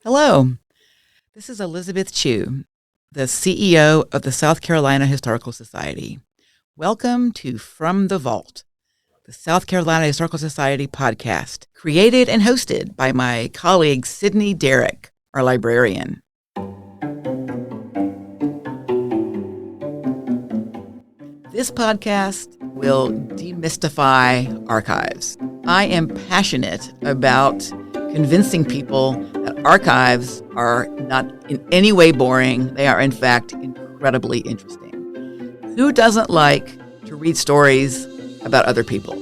Hello, this is Elizabeth Chu, the CEO of the South Carolina Historical Society. Welcome to From the Vault, the South Carolina Historical Society podcast, created and hosted by my colleague Sydney Derrick, our librarian. This podcast will demystify archives. I am passionate about convincing people that archives are not in any way boring. They are, in fact, incredibly interesting. Who doesn't like to read stories about other people?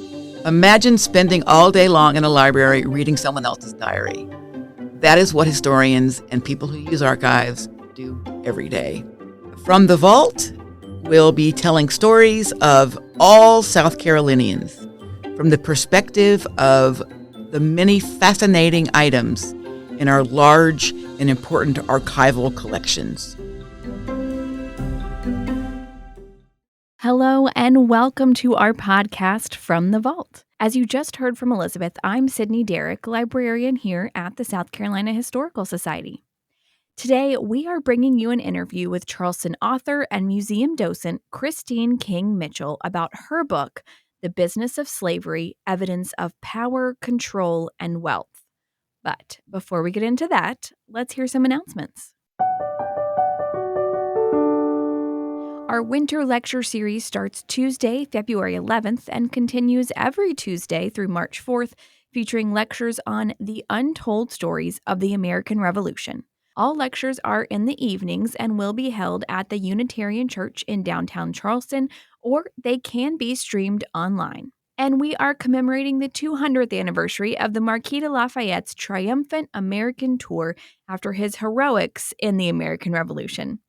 Imagine spending all day long in a library reading someone else's diary. That is what historians and people who use archives do every day. From the Vault, we'll be telling stories of all South Carolinians from the perspective of the many fascinating items in our large and important archival collections. Hello and welcome to our podcast, From the Vault. As you just heard from Elizabeth, I'm Sydney Derrick, librarian here at the South Carolina Historical Society. Today, we are bringing you an interview with Charleston author and museum docent Christine King Mitchell about her book, The Business of Slavery: Evidence of Power, Control, and Wealth. But before we get into that, let's hear some announcements. Our winter lecture series starts Tuesday, February 11th, and continues every Tuesday through March 4th, featuring lectures on the untold stories of the American Revolution. All lectures are in the evenings and will be held at the Unitarian Church in downtown Charleston, or they can be streamed online. And we are commemorating the 200th anniversary of the Marquis de Lafayette's triumphant American tour after his heroics in the American Revolution.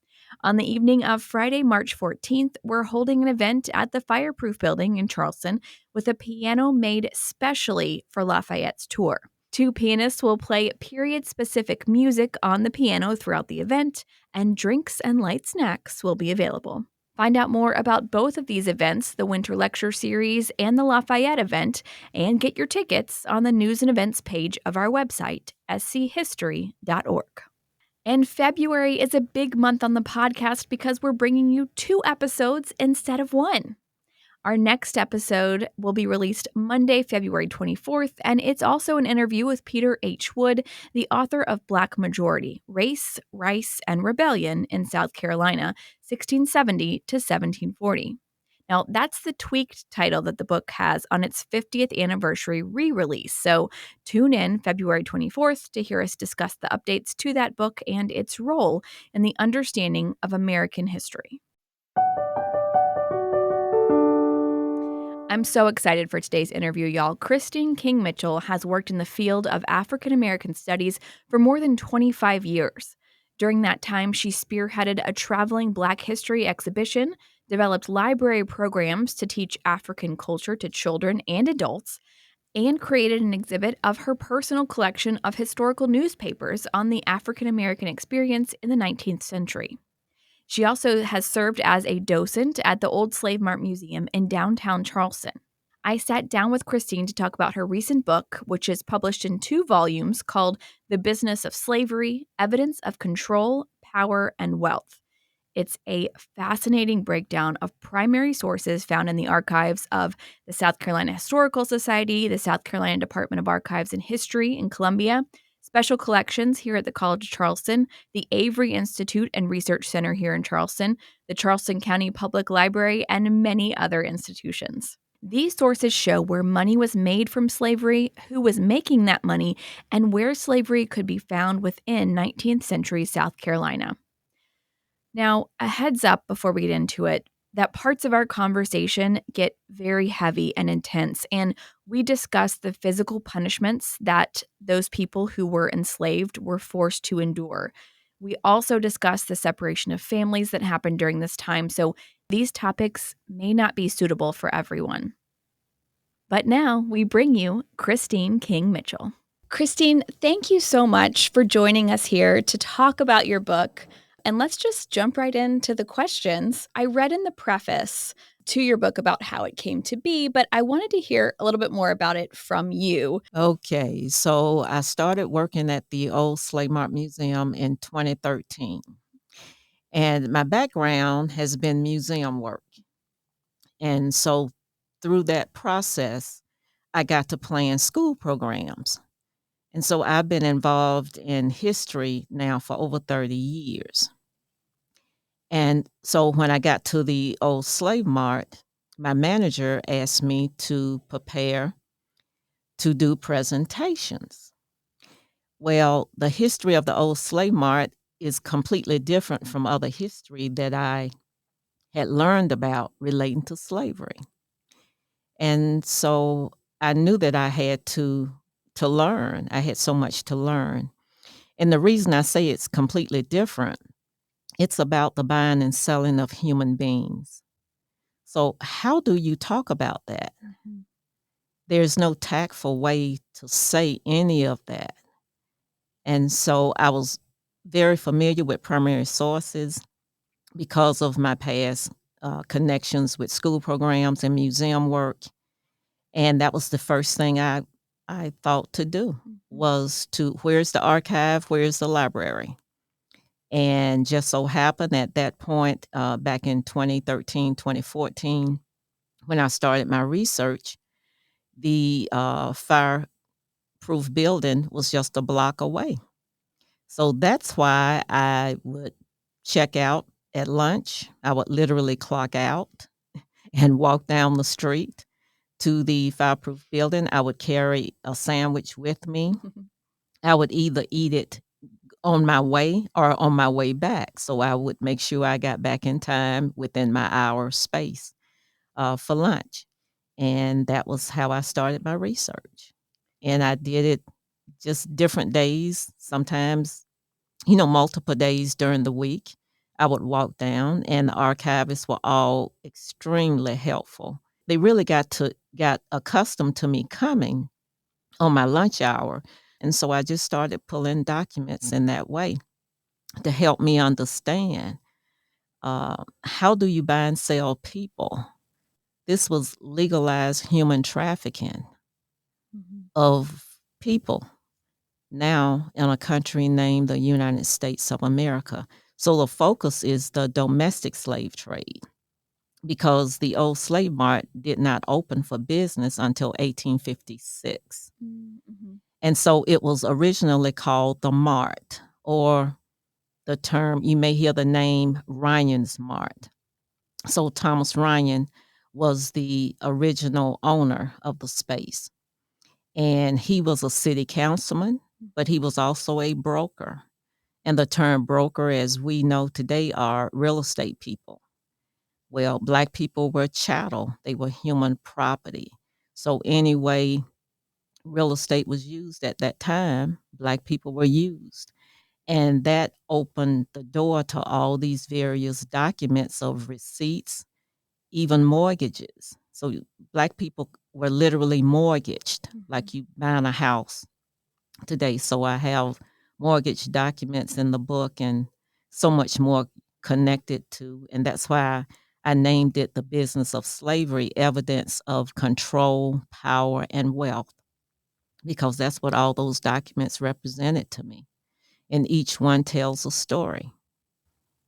On the evening of Friday, March 14th, we're holding an event at the Fireproof Building in Charleston with a piano made specially for Lafayette's tour. Two pianists will play period-specific music on the piano throughout the event, and drinks and light snacks will be available. Find out more about both of these events, the Winter Lecture Series and the Lafayette event, and get your tickets on the News and Events page of our website, schistory.org. And February is a big month on the podcast because we're bringing you 2 episodes instead of 1. Our next episode will be released Monday, February 24th, and it's also an interview with Peter H. Wood, the author of Black Majority: Race, Rice, and Rebellion in South Carolina, 1670 to 1740. Now, that's the tweaked title that the book has on its 50th anniversary re-release, so tune in February 24th to hear us discuss the updates to that book and its role in the understanding of American history. I'm so excited for today's interview, y'all. Christine King Mitchell has worked in the field of African-American studies for more than 25 years. During that time, she spearheaded a traveling Black history exhibition, developed library programs to teach African culture to children and adults, and created an exhibit of her personal collection of historical newspapers on the African-American experience in the 19th century. She also has served as a docent at the Old Slave Mart Museum in downtown Charleston. I sat down with Christine to talk about her recent book, which is published in 2 volumes called The Business of Slavery: Evidence of Control, Power, and Wealth. It's a fascinating breakdown of primary sources found in the archives of the South Carolina Historical Society, the South Carolina Department of Archives and History in Columbia, special collections here at the College of Charleston, the Avery Institute and Research Center here in Charleston, the Charleston County Public Library, and many other institutions. These sources show where money was made from slavery, who was making that money, and where slavery could be found within 19th century South Carolina. Now, a heads up before we get into it, that parts of our conversation get very heavy and intense, and we discuss the physical punishments that those people who were enslaved were forced to endure. We also discuss the separation of families that happened during this time, so these topics may not be suitable for everyone. But now we bring you Christine King Mitchell. Christine, thank you so much for joining us here to talk about your book. And let's just jump right into the questions. I read in the preface to your book about how it came to be, but I wanted to hear a little bit more about it from you. Okay, so I started working at the Old Slave Mart Museum in 2013. And my background has been museum work. And so through that process, I got to plan school programs. And so I've been involved in history now for over 30 years. And so when I got to the Old Slave Mart, my manager asked me to prepare to do presentations. Well, the history of the Old Slave Mart is completely different from other history that I had learned about relating to slavery. And so I knew that I had to learn. I had so much to learn. And the reason I say it's completely different, it's about the buying and selling of human beings. So how do you talk about that? Mm-hmm. There's no tactful way to say any of that. And so I was very familiar with primary sources because of my past connections with school programs and museum work. And that was the first thing I thought to do was to where's the archive, where's the library? And just so happened at that point, back in 2013, 2014, when I started my research, the fireproof building was just a block away. So that's why I would check out at lunch. I would literally clock out and walk down the street to the fireproof building. I would carry a sandwich with me. I would either eat it on my way or on my way back. So I would make sure I got back in time within my hour space for lunch. And that was how I started my research. And I did it just different days, sometimes, multiple days during the week. I would walk down, and the archivists were all extremely helpful. They really got accustomed to me coming on my lunch hour, and so I just started pulling documents in that way to help me understand how do you buy and sell people. This was legalized human trafficking of people now in a country named the United States of America. So the focus is the domestic slave trade because the old slave mart did not open for business until 1856. Mm-hmm. And so it was originally called the Mart, or the term, you may hear the name Ryan's Mart. So Thomas Ryan was the original owner of the space. And he was a city councilman, but he was also a broker. And the term broker, as we know today, are real estate people. Well, Black people were chattel, they were human property. So, anyway, real estate was used at that time, Black people were used. And that opened the door to all these various documents of receipts, even mortgages. So, Black people were literally mortgaged, like you buying a house today. So I have mortgage documents in the book and so much more connected to, and that's why I named it The Business of Slavery, Evidence of Control, Power, and Wealth, because that's what all those documents represented to me. And each one tells a story.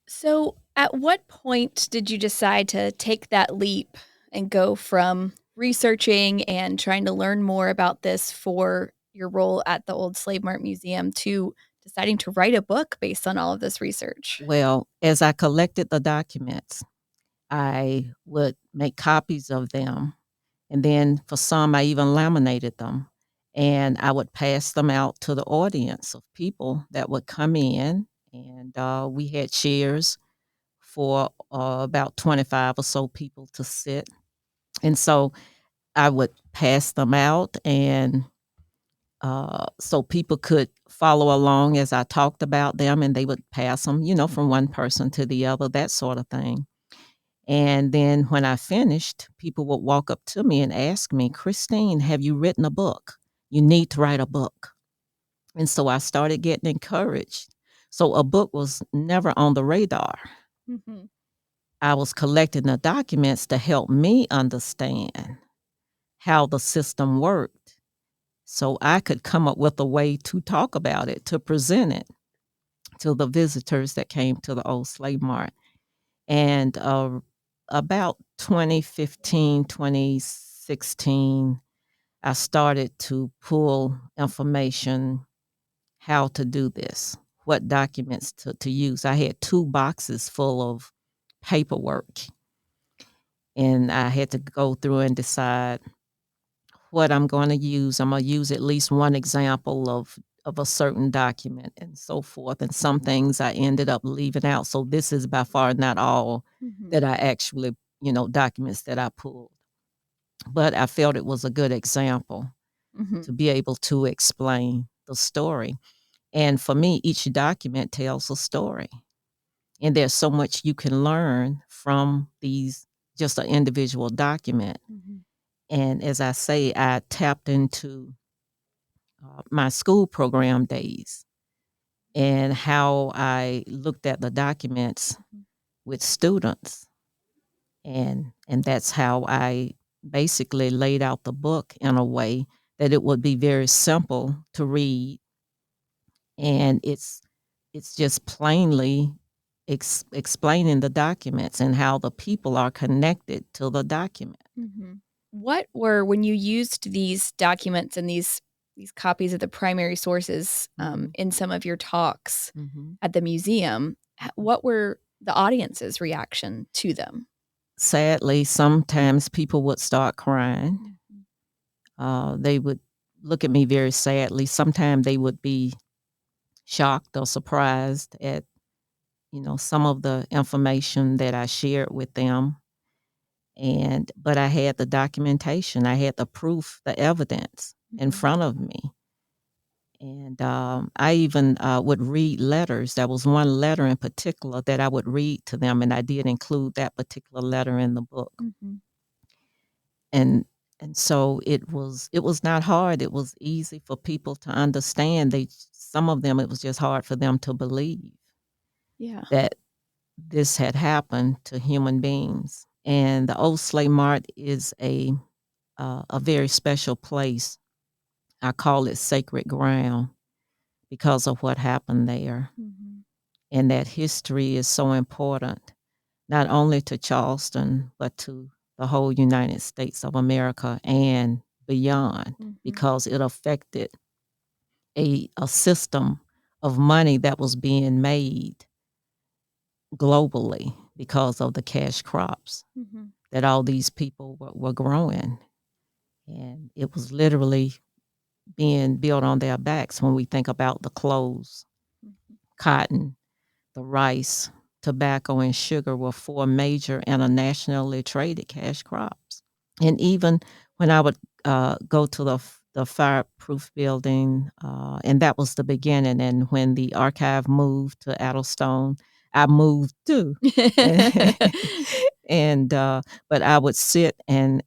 So, at what point did you decide to take that leap and go from researching and trying to learn more about this for your role at the Old Slave Mart Museum to deciding to write a book based on all of this research? Well, as I collected the documents, I would make copies of them. And then for some, I even laminated them. And I would pass them out to the audience of people that would come in. And we had chairs for about 25 or so people to sit. And so I would pass them out. And so people could follow along as I talked about them, and they would pass them, from one person to the other, that sort of thing. And then when I finished, people would walk up to me and ask me, Christine, have you written a book? You need to write a book. And so I started getting encouraged. So a book was never on the radar. Mm-hmm. I was collecting the documents to help me understand how the system worked so I could come up with a way to talk about it, to present it to the visitors that came to the old slave mart. And about 2015, 2016, I started to pull information how to do this, what documents to use. I had 2 boxes full of paperwork, and I had to go through and decide what I'm going to use. I'm going to use at least one example of a certain document and so forth. And some things I ended up leaving out. So this is by far not all that I actually, documents that I pulled. But I felt it was a good example to be able to explain the story. And for me, each document tells a story. And there's so much you can learn from these, just an individual document. And as I say, I tapped into my school program days and how I looked at the documents with students. And that's how I basically laid out the book in a way that it would be very simple to read. And it's just plainly explaining the documents and how the people are connected to the document. What were, when you used these documents and these copies of the primary sources in some of your talks at the museum, what were the audience's reaction to them? Sadly, sometimes people would start crying. They would look at me very sadly. Sometimes they would be shocked or surprised at, some of the information that I shared with them. But I had the documentation, I had the proof, the evidence in front of me. And I even would read letters. There was one letter in particular that I would read to them, and I did include that particular letter in the book. And so it was not hard. It was easy for people to understand. Some of them, it was just hard for them to believe that this had happened to human beings. And the old slave mart is a very special place. I call it sacred ground because of what happened there. And that history is so important, not only to Charleston, but to the whole United States of America and beyond, because it affected a system of money that was being made globally because of the cash crops that all these people were growing. And it was literally being built on their backs when we think about the clothes, cotton, the rice, tobacco, and sugar were 4 major internationally traded cash crops. And even when I would go to the fireproof building, and that was the beginning. And when the archive moved to Addlestone, I moved too. And but I would sit and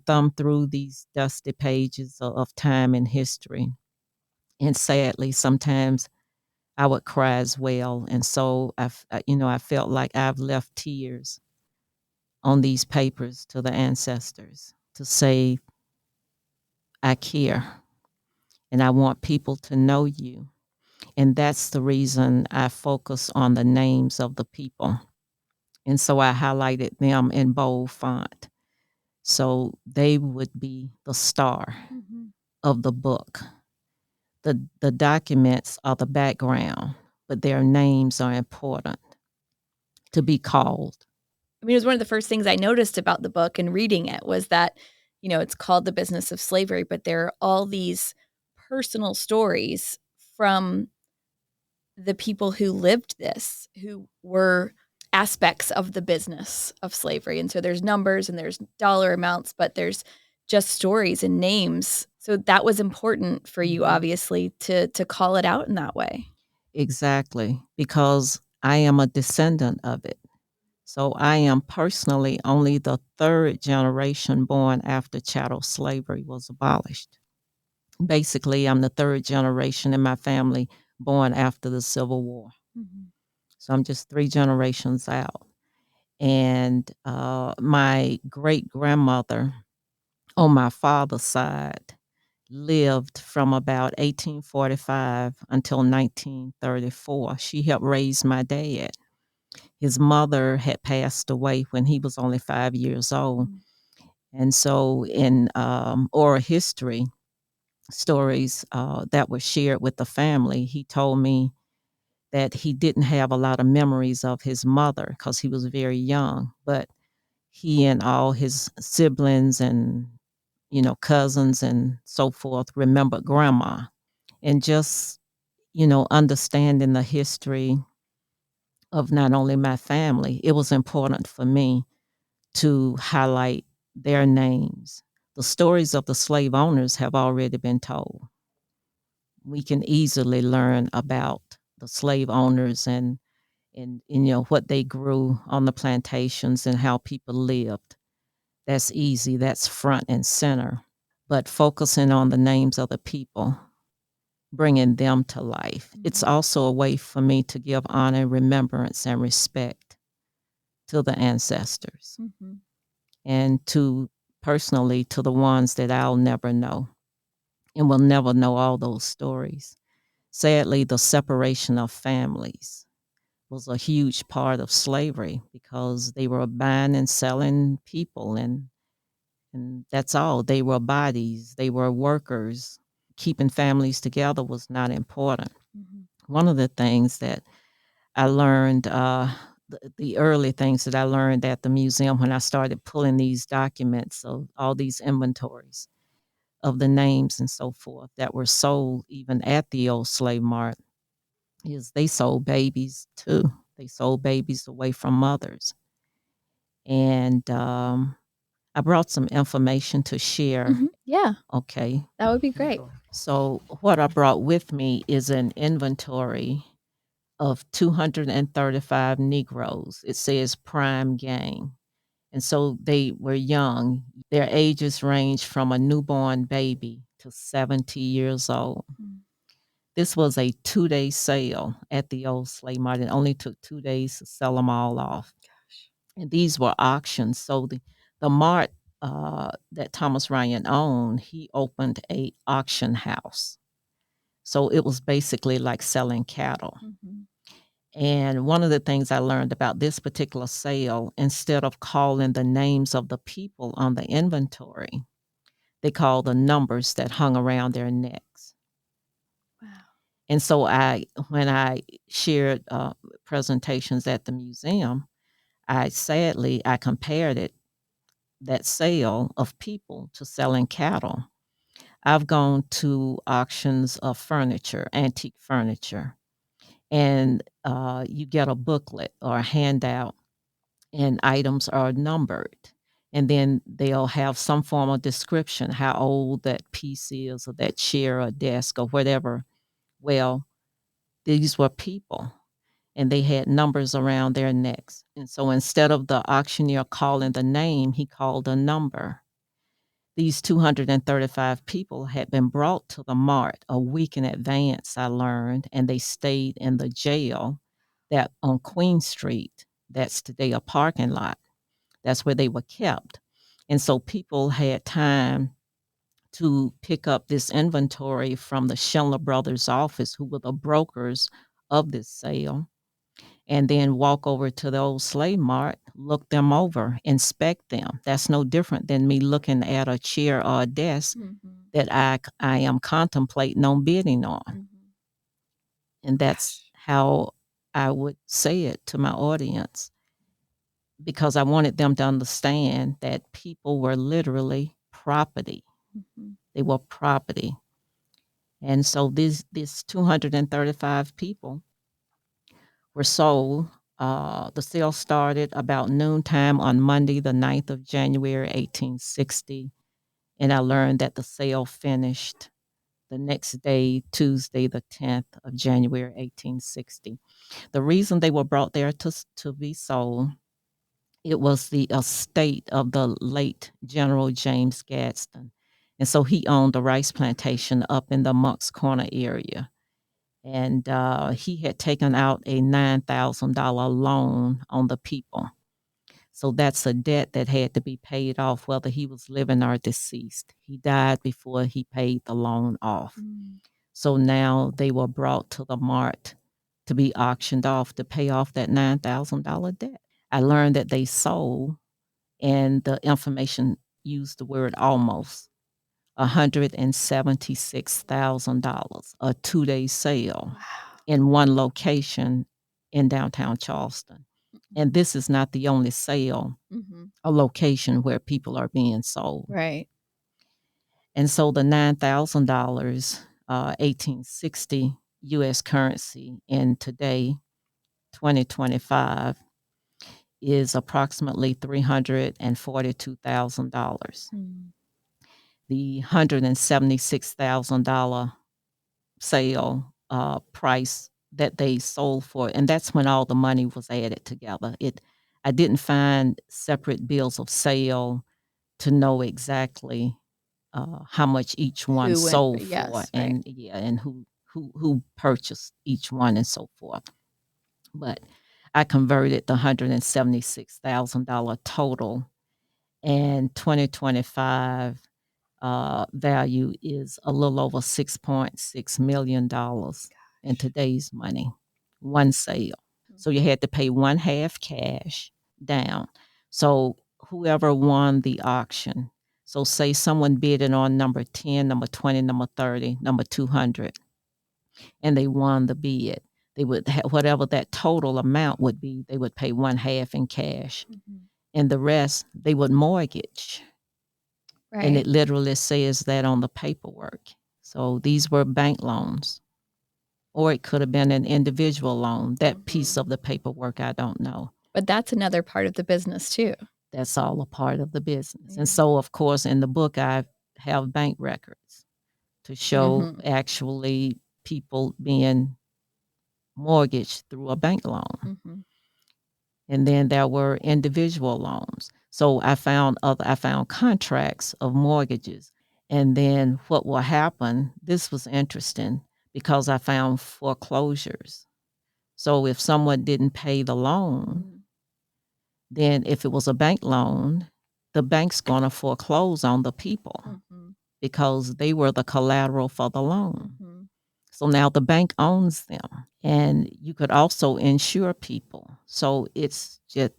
thumb through these dusty pages of time and history. And sadly, sometimes I would cry as well. And so I felt like I've left tears on these papers to the ancestors to say, I care and I want people to know you. And that's the reason I focus on the names of the people. And so I highlighted them in bold font. So they would be the star of the book. The documents are the background, but their names are important to be called. I mean, it was one of the first things I noticed about the book and reading it was that, it's called The Business of Slavery, but there are all these personal stories from the people who lived this, who were aspects of the business of slavery. And so there's numbers and there's dollar amounts, but there's just stories and names. So that was important for you, obviously, to call it out in that way. Exactly, because I am a descendant of it. So I am personally only the 3rd generation born after chattel slavery was abolished. Basically, I'm the 3rd generation in my family born after the Civil War. So I'm just 3 generations out. And my great-grandmother on my father's side lived from about 1845 until 1934. She helped raise my dad. His mother had passed away when he was only 5 years old. And so in oral history stories that were shared with the family, he told me that he didn't have a lot of memories of his mother because he was very young, but he and all his siblings and cousins and so forth remembered grandma. And just understanding the history of not only my family, it was important for me to highlight their names. The stories of the slave owners have already been told. We can easily learn about the slave owners and what they grew on the plantations and how people lived. That's easy. That's front and center. But focusing on the names of the people, bringing them to life, it's also a way for me to give honor, remembrance, and respect to the ancestors and to personally to the ones that I'll never know and will never know all those stories. Sadly, the separation of families was a huge part of slavery because they were buying and selling people, and that's all. They were bodies, they were workers. Keeping families together was not important. One of the things that I learned, the early things that I learned at the museum when I started pulling these documents of all these inventories of the names and so forth that were sold even at the old slave mart, is they sold babies too. They sold babies away from mothers. And I brought some information to share. Yeah, Okay. that would be great. So, what I brought with me is an inventory of 235 Negroes. It says prime gang. And so they were young. Their ages range from a newborn baby to 70 years old. This was a 2-day sale at the old slave mart. It only took 2 days to sell them all off. And these were auctions. So the mart that Thomas Ryan owned, he opened a auction house. So it was basically like selling cattle. And one of the things I learned about this particular sale, instead of calling the names of the people on the inventory, they called the numbers that hung around their necks. Wow. And so when I shared presentations at the museum, I compared that sale of people to selling cattle. I've gone to auctions of furniture, antique furniture, and you get a booklet or a handout, and items are numbered. And then they'll have some form of description, how old that piece is, or that chair or desk or whatever. Well, these were people, and they had numbers around their necks. And so instead of the auctioneer calling the name, he called a number. These 235 people had been brought to the mart a week in advance, I learned, and they stayed in the jail that on Queen Street. That's today a parking lot. That's where they were kept. And so people had time to pick up this inventory from the Schindler Brothers office, who were the brokers of this sale, and then walk over to the old slave mart, look them over, inspect them. That's no different than me looking at a chair or a desk that I am contemplating on bidding on. And that's how I would say it to my audience, because I wanted them to understand that people were literally property. They were property. And so these 235 people were sold. The sale started about noontime on Monday, the 9th of January, 1860. And I learned that the sale finished the next day, Tuesday, the 10th of January, 1860. The reason they were brought there to be sold, it was the estate of the late General James Gadsden. And so he owned a rice plantation up in the Moncks Corner area. And he had taken out a $9,000 loan on the people. So that's a debt that had to be paid off, whether he was living or deceased. He died before he paid the loan off. So now they were brought to the mart to be auctioned off to pay off that $9,000 debt. I learned that they sold, and the information used the word almost, $176,000, a 2-day sale in one location in downtown Charleston. And this is not the only sale, a location where people are being sold. Right. And so the $9,000, 1860 U.S. currency in today, 2025, is approximately $342,000. The $176,000 sale price that they sold for, and that's when all the money was added together. I didn't find separate bills of sale to know exactly how much each one sold for, and and who purchased each one and so forth. But I converted the $176,000 total, and 2025 value is a little over $6.6 million in today's money, one sale. So you had to pay one half cash down. So whoever won the auction, so say someone bidded on number 10, number 20, number 30, number 200, and they won the bid, they would whatever that total amount would be, they would pay one half in cash, and the rest they would mortgage. Right. And it literally says that on the paperwork. So these were bank loans, or it could have been an individual loan. That piece of the paperwork, I don't know. But that's another part of the business too. That's all a part of the business. And so, of course, in the book, I have bank records to show actually people being mortgaged through a bank loan. And then there were individual loans. So I found contracts of mortgages. And then what will happen, this was interesting because I found foreclosures. So if someone didn't pay the loan, then if it was a bank loan, the bank's going to foreclose on the people because they were the collateral for the loan. So now the bank owns them, and you could also insure people. So it's just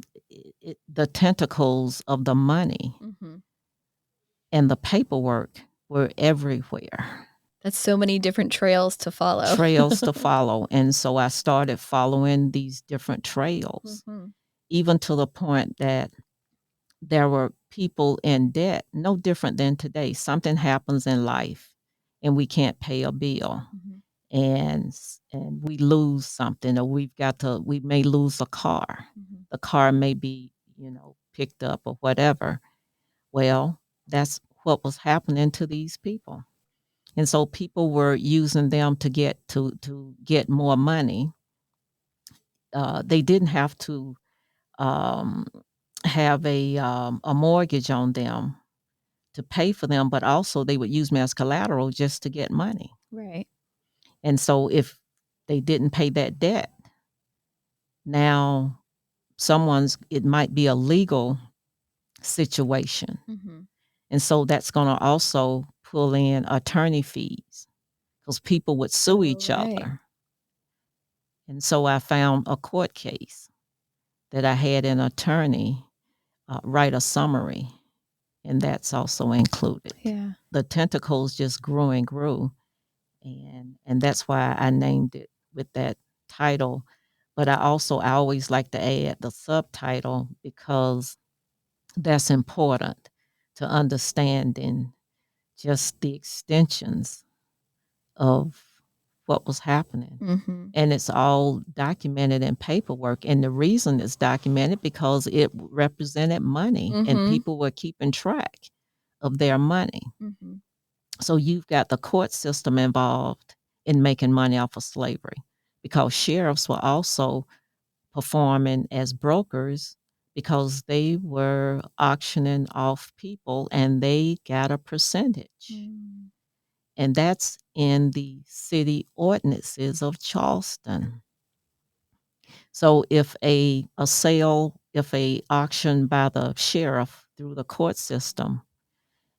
the tentacles of the money and the paperwork were everywhere. That's so many different trails to follow. And so I started following these different trails, even to the point that there were people in debt, no different than today. Something happens in life and we can't pay a bill. And we lose something, or we may lose a car. The car may be, picked up or whatever. Well, that's what was happening to these people. And so people were using them to get more money. They didn't have to have a mortgage on them to pay for them, but also they would use me as collateral just to get money. Right. And so if they didn't pay that debt, now it might be a legal situation. And so that's going to also pull in attorney fees because people would sue each other. And so I found a court case that I had an attorney write a summary, and that's also included. Yeah. The tentacles just grew and grew, and that's why I named it with that title. But I always like to add the subtitle because that's important to understanding just the extensions of what was happening. And it's all documented in paperwork. And the reason it's documented because it represented money and people were keeping track of their money. So you've got the court system involved in making money off of slavery because sheriffs were also performing as brokers because they were auctioning off people and they got a percentage. And that's in the city ordinances of Charleston. So if a sale if a auction by the sheriff through the court system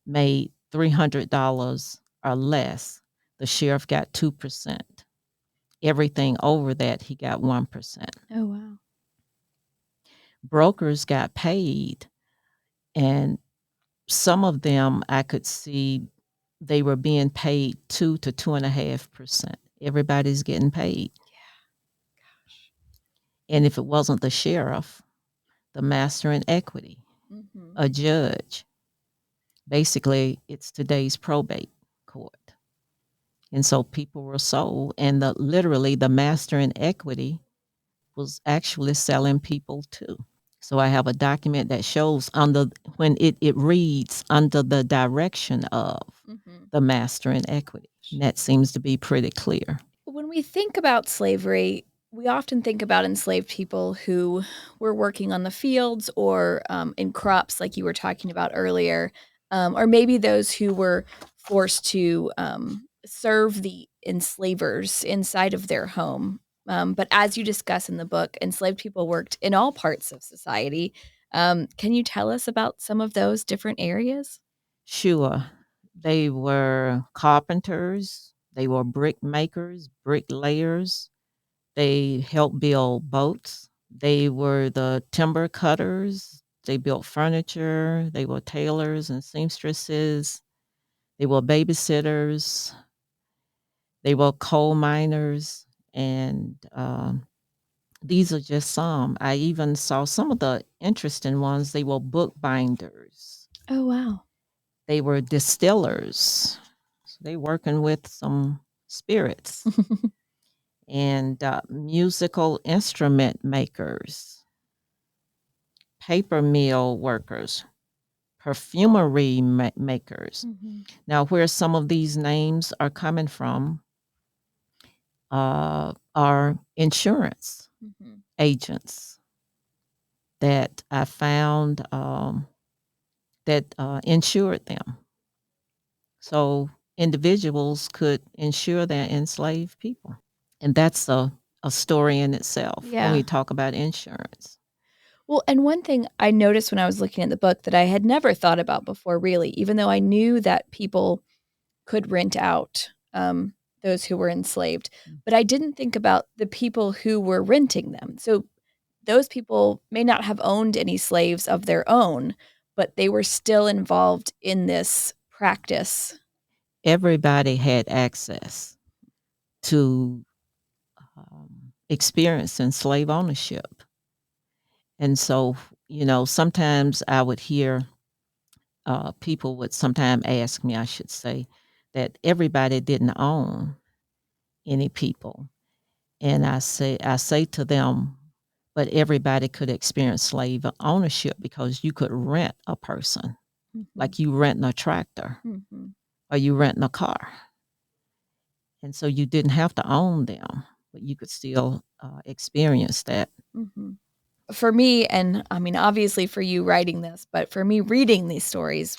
made $300 or less, the sheriff got 2%. Everything over that, he got 1%. Oh, wow. Brokers got paid, and some of them I could see they were being paid 2 to 2.5%. Everybody's getting paid. And if it wasn't the sheriff, the master in equity, Mm-hmm. a judge, basically it's today's probate court. And so people were sold, and literally the master in equity was actually selling people too. So I have a document that shows when it reads under the direction of Mm-hmm. the master in equity. And that seems to be pretty clear. When we think about slavery, we often think about enslaved people who were working on the fields or in crops, like you were talking about earlier, or maybe those who were forced to serve the enslavers inside of their home. But as you discuss in the book, enslaved people worked in all parts of society. Can you tell us about some of those different areas? Sure. They were carpenters, they were brick makers, bricklayers. They helped build boats. They were the timber cutters. They built furniture. They were tailors and seamstresses. They were babysitters. They were coal miners. And these are just some. I even saw some of the interesting ones. They were bookbinders. Oh, wow. They were distillers. So they working with some spirits. And musical instrument makers, paper mill workers, perfumery makers. Mm-hmm. Now, where some of these names are coming from are insurance Mm-hmm. agents that I found that insured them. So individuals could insure their enslaved people. And that's a story in itself when Yeah. we talk about insurance. Well, and one thing I noticed when I was looking at the book that I had never thought about before, really, even though I knew that people could rent out those who were enslaved, but I didn't think about the people who were renting them. So those people may not have owned any slaves of their own, but they were still involved in this practice. Everybody had access to experiencing slave ownership. And so, sometimes I would hear people would sometimes ask me, I should say, that everybody didn't own any people. And I say to them, but everybody could experience slave ownership because you could rent a person, like you renting a tractor Mm-hmm. or you renting a car. And so you didn't have to own them, but you could still experience that. Mm-hmm. For me, and I mean, obviously for you writing this, but for me reading these stories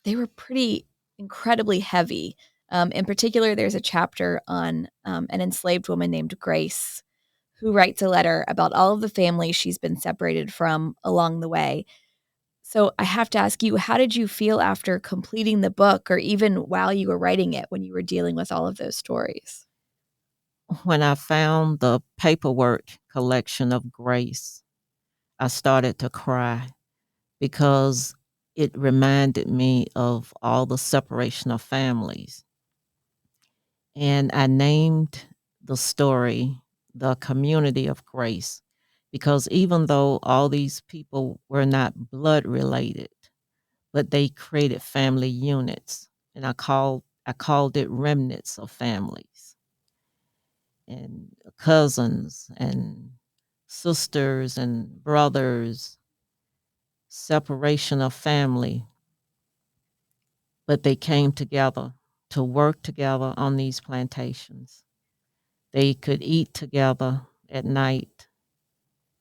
they were pretty incredibly heavy. In particular, there's a chapter on an enslaved woman named Grace who writes a letter about all of the families she's been separated from along the way. So I have to ask you, how did you feel after completing the book or even while you were writing it when you were dealing with all of those stories? When I found the paperwork collection of Grace, I started to cry because it reminded me of all the separation of families. And I named the story The Community of Grace because even though all these people were not blood related, but they created family units. And I called it remnants of families and cousins and sisters and brothers, separation of family, but they came together to work together on these plantations. They could eat together at night,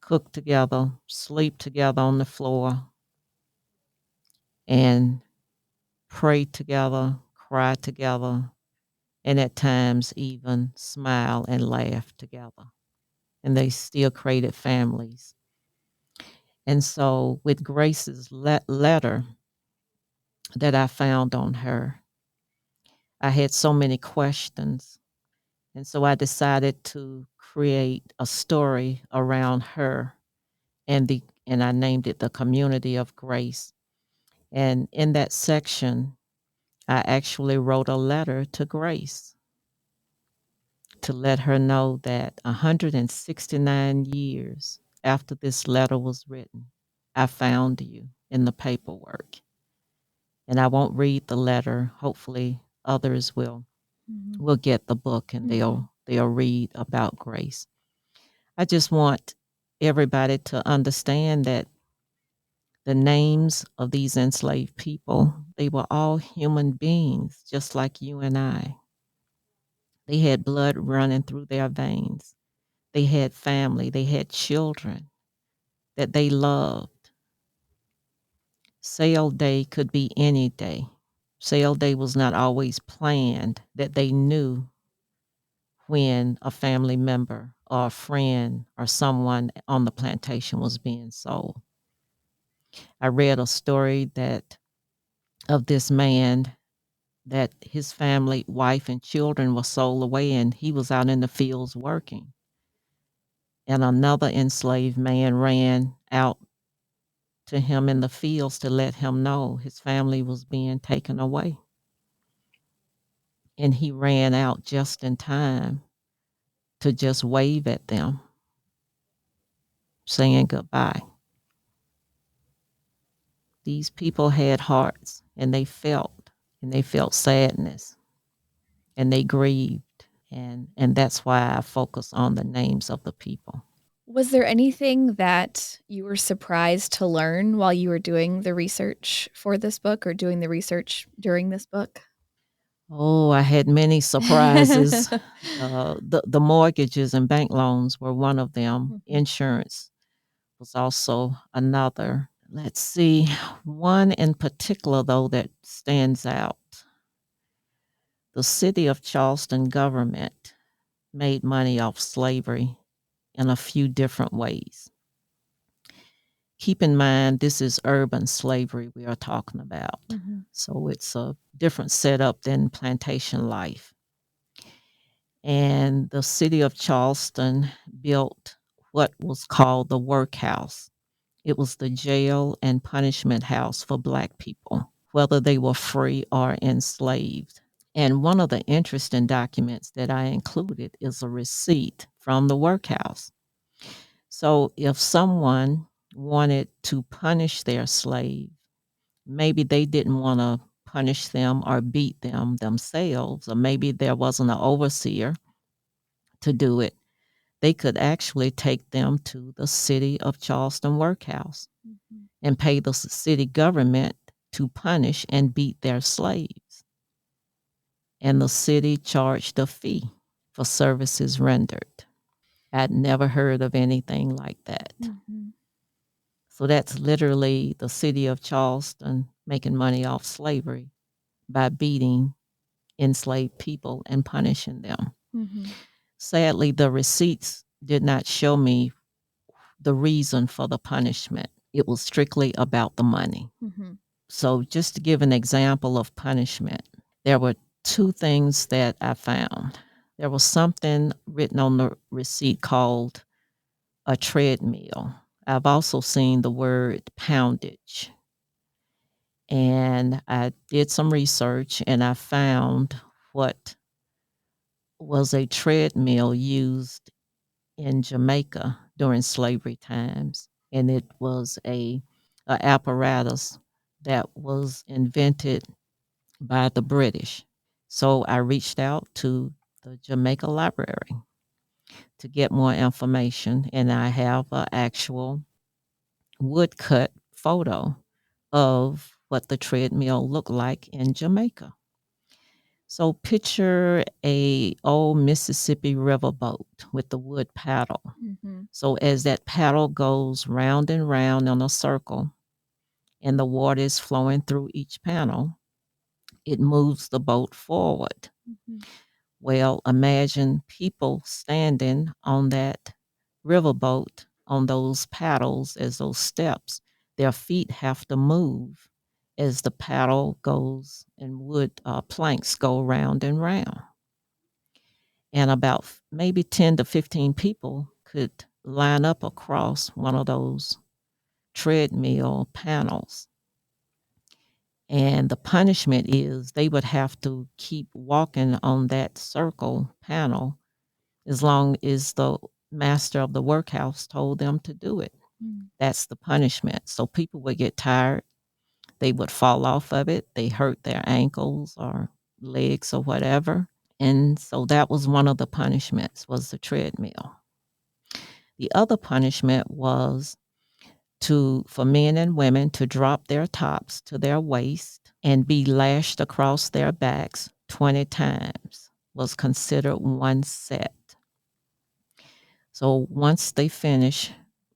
cook together, sleep together on the floor, and pray together, cry together, and at times even smile and laugh together. And they still created families. And so with Grace's letter that I found on her, I had so many questions. And so I decided to create a story around her and I named it The Community of Grace. And in that section, I actually wrote a letter to Grace to let her know that 169 years after this letter was written, I found you in the paperwork. And I won't read the letter. Hopefully others will get the book and they'll read about Grace. I just want everybody to understand that the names of these enslaved people, they were all human beings, just like you and I. They had blood running through their veins. They had family. They had children that they loved. Sale day could be any day. Sale day was not always planned, that they knew when a family member or a friend or someone on the plantation was being sold. I read a story that of this man that his family, wife and children were sold away and he was out in the fields working. And another enslaved man ran out to him in the fields to let him know his family was being taken away. And he ran out just in time to just wave at them, saying goodbye. These people had hearts and they felt sadness and they grieved. And that's why I focus on the names of the people. Was there anything that you were surprised to learn while you were doing the research for this book or doing the research during this book? Oh, I had many surprises. The mortgages and bank loans were one of them. Insurance was also another. Let's see, one in particular, though, that stands out. The city of Charleston government made money off slavery in a few different ways. Keep in mind, this is urban slavery we are talking about. So it's a different setup than plantation life. And the city of Charleston built what was called the workhouse. It was the jail and punishment house for Black people, whether they were free or enslaved. And one of the interesting documents that I included is a receipt from the workhouse. So if someone wanted to punish their slave, maybe they didn't want to punish them or beat them themselves, or maybe there wasn't an overseer to do it, they could actually take them to the city of Charleston workhouse and pay the city government to punish and beat their slaves. And the city charged a fee for services rendered. I'd never heard of anything like that. So that's literally the city of Charleston making money off slavery by beating enslaved people and punishing them. Sadly, the receipts did not show me the reason for the punishment. It was strictly about the money. So just to give an example of punishment, there were two things that I found. There was something written on the receipt called a treadmill. I've also seen the word poundage. And I did some research and I found what was a treadmill used in Jamaica during slavery times. And it was a apparatus that was invented by the British. So I reached out to the Jamaica Library to get more information, and I have an actual woodcut photo of what the treadmill looked like in Jamaica. So picture a old Mississippi river boat with the wood paddle. So as that paddle goes round and round in a circle and the water is flowing through each panel, it moves the boat forward. Well, imagine people standing on that riverboat on those paddles as those steps. Their feet have to move as the paddle goes and wood planks go round and round. And about maybe 10 to 15 people could line up across one of those treadmill panels. And the punishment is they would have to keep walking on that circle panel as long as the master of the workhouse told them to do it. That's the punishment. So people would get tired. They would fall off of it. They hurt their ankles or legs or whatever. And so that was one of the punishments, was the treadmill. The other punishment was for men and women to drop their tops to their waist and be lashed across their backs 20 times, was considered one set. So once they finish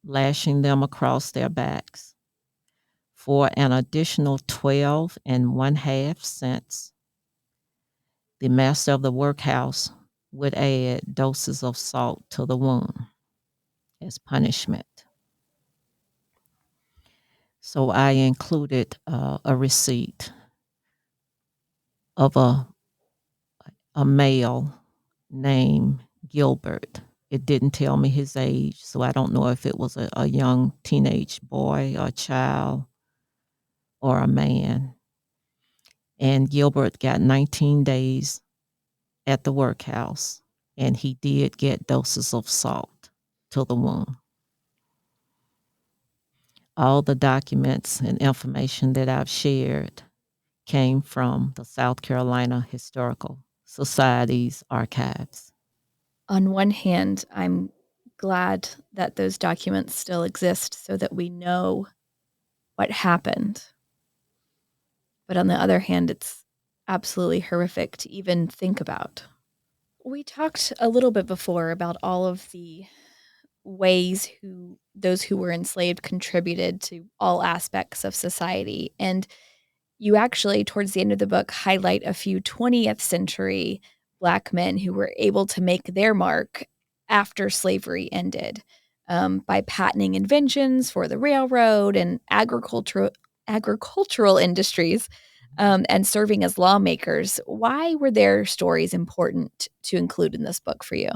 lashing them across their backs, for an additional 12 and 1/2 cents, the master of the workhouse would add doses of salt to the wound as punishment. So I included a receipt of a male named Gilbert. It didn't tell me his age, so I don't know if it was a young teenage boy or child or a man. And Gilbert got 19 days at the workhouse, and he did get doses of salt to the wound. All the documents and information that I've shared came from the South Carolina Historical Society's archives. On one hand, I'm glad that those documents still exist so that we know what happened. But on the other hand, it's absolutely horrific to even think about. We talked a little bit before about all of the ways those who were enslaved contributed to all aspects of society. And you actually, towards the end of the book, highlight a few 20th century Black men who were able to make their mark after slavery ended by patenting inventions for the railroad and agricultural industries and serving as lawmakers. Why were their stories important to include in this book for you?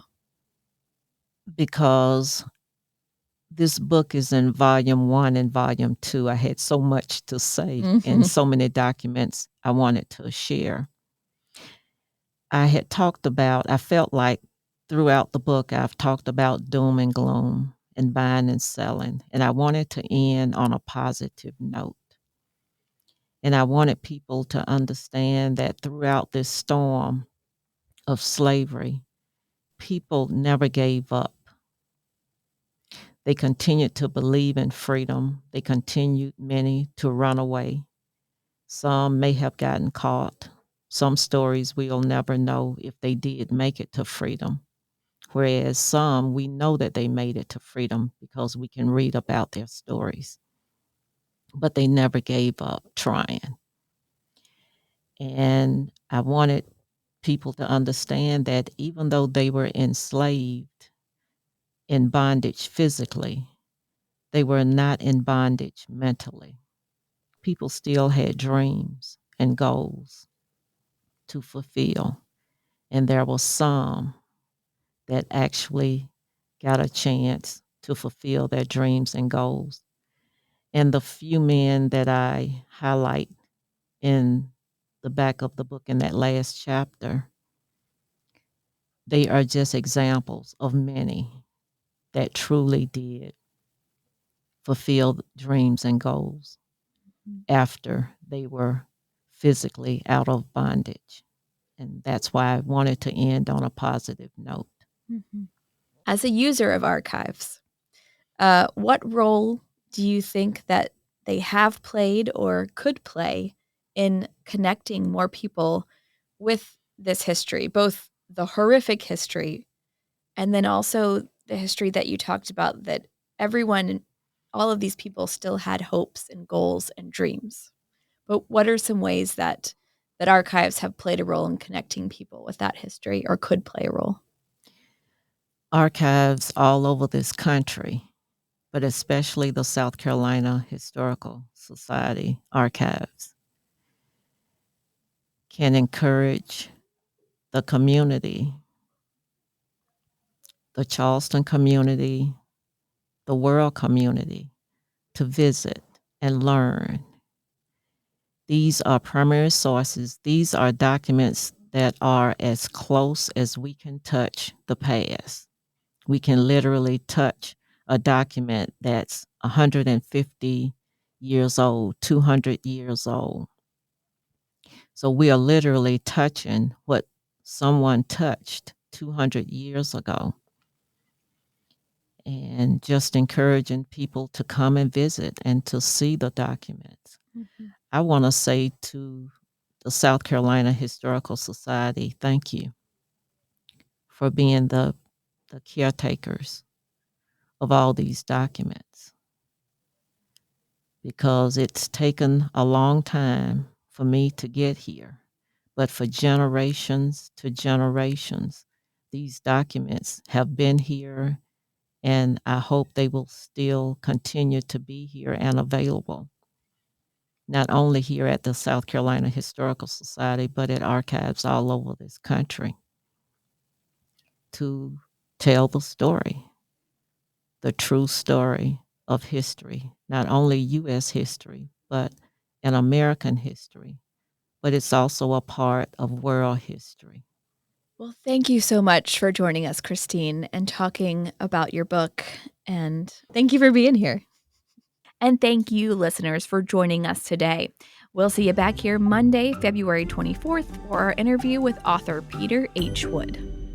Because this book is in volume 1 and volume 2. I had so much to say and so many documents I wanted to share. I felt like throughout the book, I've talked about doom and gloom and buying and selling, and I wanted to end on a positive note. And I wanted people to understand that throughout this storm of slavery, people never gave up. They continued to believe in freedom. They continued, many, to run away. Some may have gotten caught. Some stories we'll never know if they did make it to freedom. Whereas some, we know that they made it to freedom because we can read about their stories. But they never gave up trying. And I wanted people to understand that even though they were enslaved in bondage physically, they were not in bondage mentally. People still had dreams and goals to fulfill. And there were some that actually got a chance to fulfill their dreams and goals. And the few men that I highlight in the back of the book in that last chapter, they are just examples of many that truly did fulfill dreams and goals after they were physically out of bondage. And that's why I wanted to end on a positive note. As a user of archives, what role do you think that they have played or could play in connecting more people with this history, both the horrific history and then also the history that you talked about, that everyone, all of these people still had hopes and goals and dreams? But what are some ways that archives have played a role in connecting people with that history or could play a role? Archives all over this country but especially the South Carolina Historical Society archives, can encourage the community, the Charleston community, the world community, to visit and learn. These are primary sources. These are documents that are as close as we can touch the past. We can literally touch a document that's 150 years old, 200 years old. So we are literally touching what someone touched 200 years ago, and just encouraging people to come and visit and to see the documents. Mhm. I want to say to the South Carolina Historical Society, thank you for being the caretakers of all these documents, because it's taken a long time for me to get here. But for generations to generations, these documents have been here, and I hope they will still continue to be here and available, not only here at the South Carolina Historical Society, but at archives all over this country, to tell the story, the true story of history, not only U.S. history, but an American history, but it's also a part of world history. Well, thank you so much for joining us, Christine, and talking about your book. And thank you for being here. And thank you, listeners, for joining us today. We'll see you back here Monday, February 24th, for our interview with author Peter H. Wood.